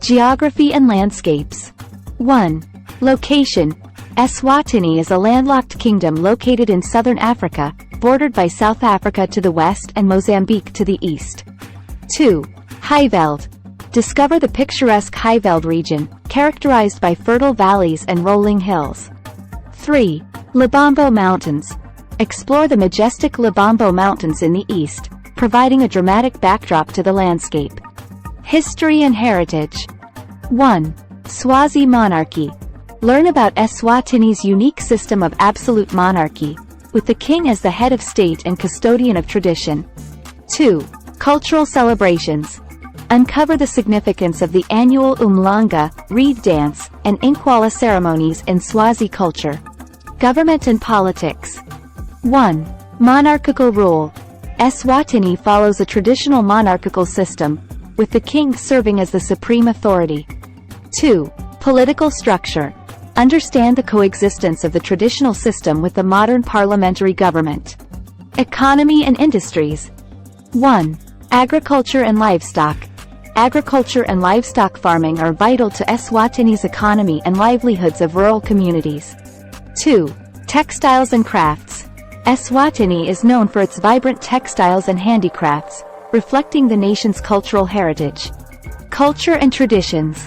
Geography and landscapes. 1. Location. Eswatini is a landlocked kingdom located in southern Africa, bordered by South Africa to the west and Mozambique to the east. 2. Highveld. Discover the picturesque Highveld region, characterized by fertile valleys and rolling hills. 3. Lebombo Mountains. Explore the majestic Lebombo Mountains in the east, providing a dramatic backdrop to the landscape. History and heritage. 1. Swazi monarchy. Learn about Eswatini's unique system of absolute monarchy, with the king as the head of state and custodian of tradition. 2. Cultural celebrations. Uncover the significance of the annual umlanga, reed dance, and inkwala ceremonies in Swazi culture. Government and politics. 1. Monarchical rule. Eswatini follows a traditional monarchical system, with the king serving as the supreme authority. 2. Political structure. Understand the coexistence of the traditional system with the modern parliamentary government. Economy and industries. 1. Agriculture and livestock. Agriculture and livestock farming are vital to Eswatini's economy and livelihoods of rural communities. 2. Textiles and crafts. Eswatini is known for its vibrant textiles and handicrafts, reflecting the nation's cultural heritage. Culture and traditions.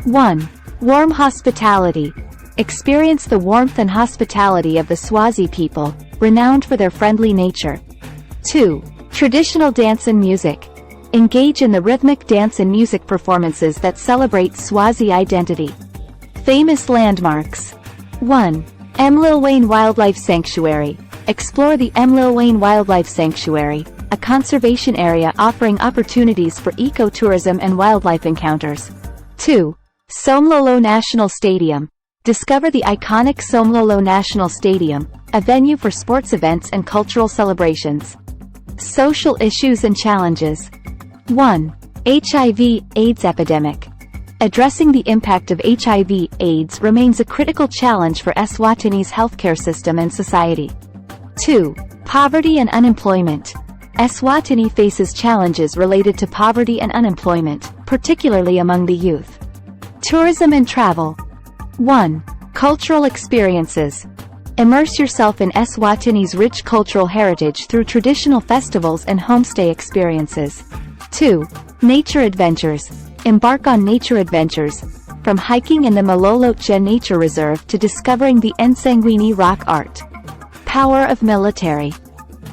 1. Warm hospitality. Experience the warmth and hospitality of the Swazi people, renowned for their friendly nature. 2. Traditional dance and music. Engage in the rhythmic dance and music performances that celebrate Swazi identity. Famous landmarks. 1. Mlilwane Wildlife Sanctuary. Explore the Mlilwane Wildlife Sanctuary, a conservation area offering opportunities for ecotourism and wildlife encounters. 2. Somlolo National Stadium. Discover the iconic Somlolo National Stadium, a venue for sports events and cultural celebrations. Social issues and challenges. 1. HIV/AIDS epidemic. Addressing the impact of HIV/AIDS remains a critical challenge for Eswatini's healthcare system and society. 2. Poverty and unemployment. Eswatini faces challenges related to poverty and unemployment, particularly among the youth. Tourism and travel. 1. Cultural experiences. Immerse yourself in Eswatini's rich cultural heritage through traditional festivals and homestay experiences. 2. Nature adventures. Embark on nature adventures, from hiking in the Malolotja Nature Reserve to discovering the Nsangweni rock art. Power of military.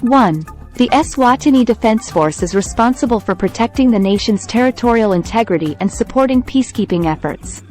1. The Eswatini Defense Force is responsible for protecting the nation's territorial integrity and supporting peacekeeping efforts.